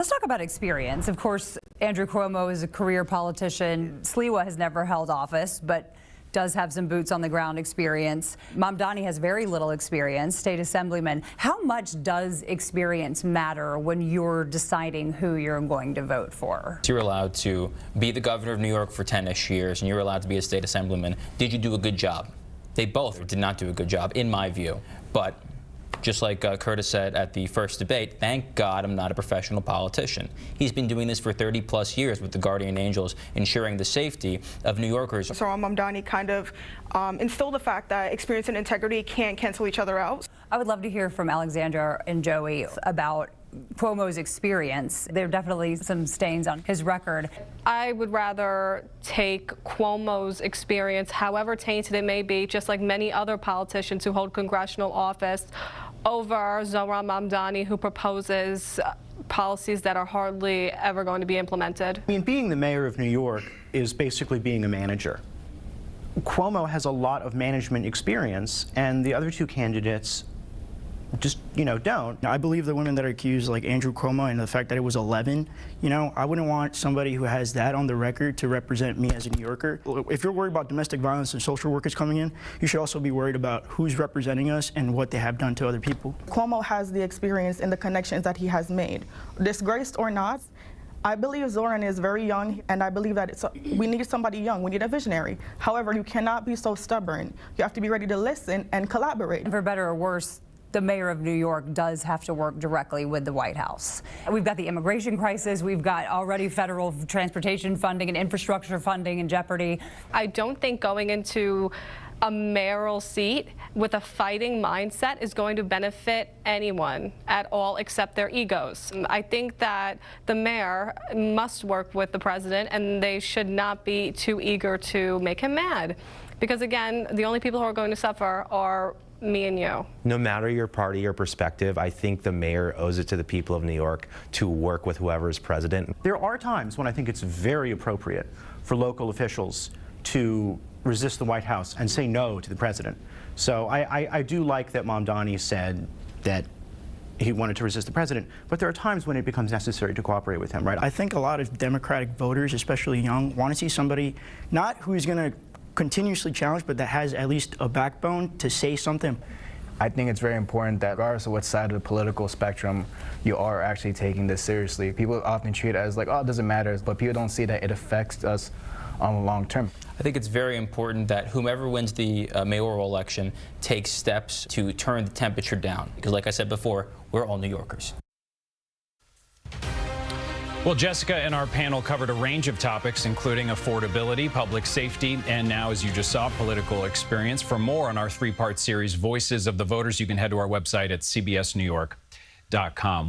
Let's talk about experience. Of course, Andrew Cuomo is a career politician. Sliwa has never held office, but does have some boots on the ground experience. Mamdani has very little experience, state assemblyman. How much does experience matter when you're deciding who you're going to vote for? You're allowed to be the governor of New York for 10-ish years, and you're allowed to be a state assemblyman. Did you do a good job? They both did not do a good job, in my view. But just like Curtis said at the first debate, thank God I'm not a professional politician. He's been doing this for 30+ years with the Guardian Angels, ensuring the safety of New Yorkers. So Mamdani kind of instilled the fact that experience and integrity can't cancel each other out. I would love to hear from Alexandra and Joey about Cuomo's experience. There are definitely some stains on his record. I would rather take Cuomo's experience, however tainted it may be, just like many other politicians who hold congressional office, over Zohran Mamdani, who proposes policies that are hardly ever going to be implemented. I mean, being the mayor of New York is basically being a manager. Cuomo has a lot of management experience, and the other two candidates just, don't. I believe the women that are accused, like Andrew Cuomo, and the fact that it was 11, I wouldn't want somebody who has that on the record to represent me as a New Yorker. If you're worried about domestic violence and social workers coming in, you should also be worried about who's representing us and what they have done to other people. Cuomo has the experience and the connections that he has made. Disgraced or not, I believe Zoran is very young, and I believe that we need somebody young. We need a visionary. However, you cannot be so stubborn. You have to be ready to listen and collaborate. For better or worse, the mayor of New York does have to work directly with the White House. We've got the immigration crisis. We've got already federal transportation funding and infrastructure funding in jeopardy. I don't think going into a mayoral seat with a fighting mindset is going to benefit anyone at all except their egos. I think that the mayor must work with the president, and they should not be too eager to make him mad. Because again, the only people who are going to suffer are me and you. No matter your party or perspective, I think the mayor owes it to the people of New York to work with whoever is president. There are times when I think it's very appropriate for local officials to resist the White House and say no to the president. So I do like that Mamdani said that he wanted to resist the president, but there are times when it becomes necessary to cooperate with him, right? I think a lot of Democratic voters, especially young, want to see somebody not who's going to continuously challenged, but that has at least a backbone to say something. I think it's very important that regardless of what side of the political spectrum you are actually taking this seriously. People often treat it as like, oh, it doesn't matter, but people don't see that it affects us on the long term. I think it's very important that whomever wins the mayoral election takes steps to turn the temperature down, because like I said before, we're all New Yorkers. Well, Jessica and our panel covered a range of topics, including affordability, public safety, and now, as you just saw, political experience. For more on our three-part series, Voices of the Voters, you can head to our website at cbsnewyork.com.